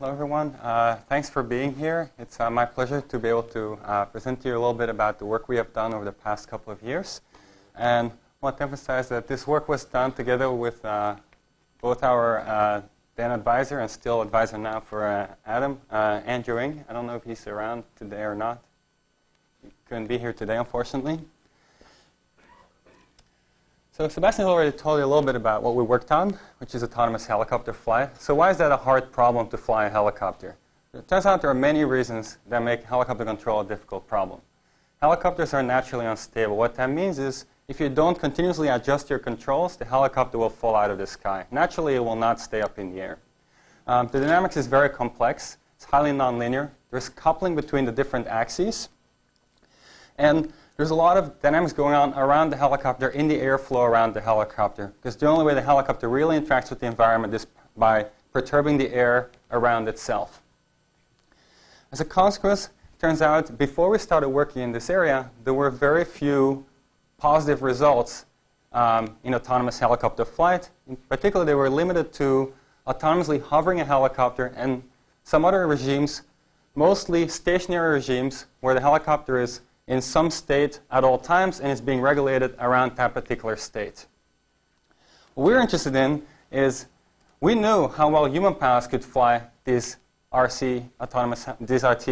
Hello, everyone. Thanks for being here. It's my pleasure to be able to present to you a little bit about the work we have done over the past couple of years. And I want to emphasize that this work was done together with both our then advisor and still advisor now for Adam, Andrew Ng. I don't know if he's around today or not. He couldn't be here today, unfortunately. So Sebastian already told you a little bit about what we worked on, which is autonomous helicopter flight. So why is that a hard problem to fly a helicopter? It turns out there are many reasons that make helicopter control a difficult problem. Helicopters are naturally unstable. What that means is if you don't continuously adjust your controls, the helicopter will fall out of the sky. Naturally, it will not stay up in the air. The dynamics is very complex. It's highly nonlinear. There's coupling between the different axes. And there's a lot of dynamics going on around the helicopter, in the airflow around the helicopter, because the only way the helicopter really interacts with the environment is by perturbing the air around itself. As a consequence, it turns out before we started working in this area, there were very few positive results in autonomous helicopter flight. In particular, they were limited to autonomously hovering a helicopter and some other regimes, mostly stationary regimes, where the helicopter is in some state at all times and is being regulated around that particular state. What we're interested in is we knew how well human pilots could fly these RT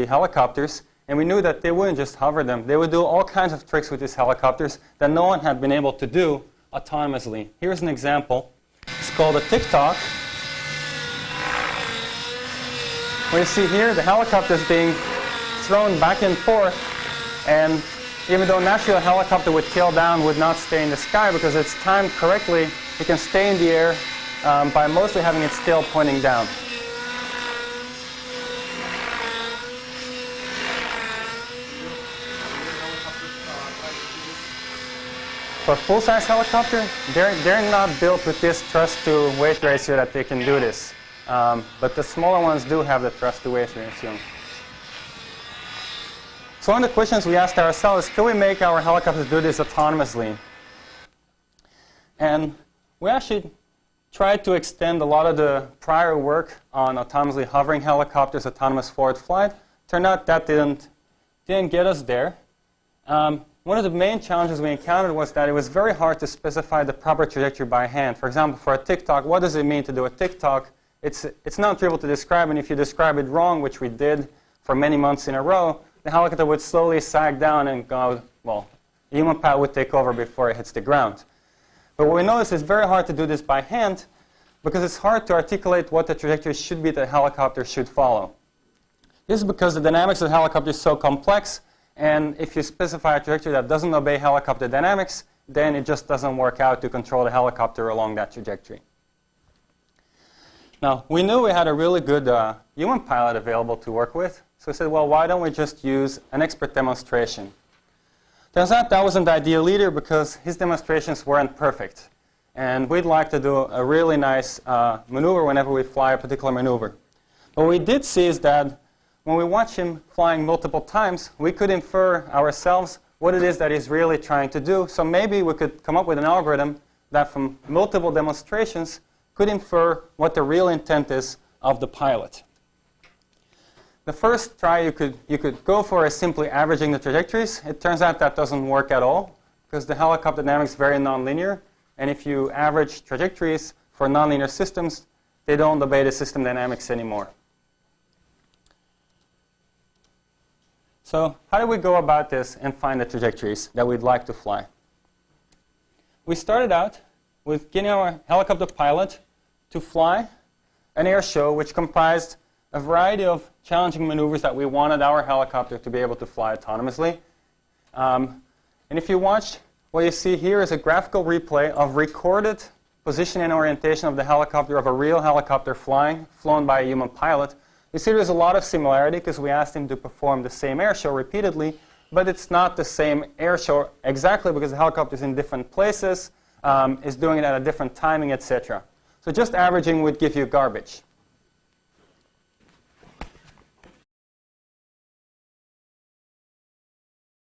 helicopters, and we knew that they wouldn't just hover them. They would do all kinds of tricks with these helicopters that no one had been able to do autonomously. Here's an example. It's called a tick-tock. What you see here, the helicopter is being thrown back and forth. And even though naturally a helicopter with tail down would not stay in the sky because it's timed correctly, it can stay in the air by mostly having its tail pointing down. For a full-size helicopter, they're not built with this thrust-to-weight ratio that they can do this. But the smaller ones do have the thrust-to-weight ratio. So one of the questions we asked ourselves is, can we make our helicopters do this autonomously? And we actually tried to extend a lot of the prior work on autonomously hovering helicopters, autonomous forward flight. Turned out that didn't get us there. One of the main challenges we encountered was that it was very hard to specify the proper trajectory by hand. For example, for a tick-tock, what does it mean to do a tick-tock? It's not trivial to describe, and if you describe it wrong, which we did for many months in a row, the helicopter would slowly sag down and go, well, the human pilot would take over before it hits the ground. But what we noticed is very hard to do this by hand because it's hard to articulate what the trajectory should be that the helicopter should follow. This is because the dynamics of the helicopter is so complex, and if you specify a trajectory that doesn't obey helicopter dynamics, then it just doesn't work out to control the helicopter along that trajectory. Now, we knew we had a really good human pilot available to work with. So we said, well, why don't we just use an expert demonstration? Turns out that wasn't the ideal either because his demonstrations weren't perfect. And we'd like to do a really nice maneuver whenever we fly a particular maneuver. But what we did see is that when we watch him flying multiple times, we could infer ourselves what it is that he's really trying to do. So maybe we could come up with an algorithm that from multiple demonstrations could infer what the real intent is of the pilot. The first try you could go for is simply averaging the trajectories. It turns out that doesn't work at all because the helicopter dynamics is very nonlinear. And if you average trajectories for nonlinear systems, they don't obey the system dynamics anymore. So how do we go about this and find the trajectories that we'd like to fly? We started out with getting our helicopter pilot to fly an air show which comprised a variety of challenging maneuvers that we wanted our helicopter to be able to fly autonomously. And if you watch, what you see here is a graphical replay of recorded position and orientation of the helicopter of a real helicopter flown by a human pilot. You see there's a lot of similarity because we asked him to perform the same air show repeatedly, but it's not the same air show exactly because the helicopter is in different places, is doing it at a different timing, etc. So just averaging would give you garbage.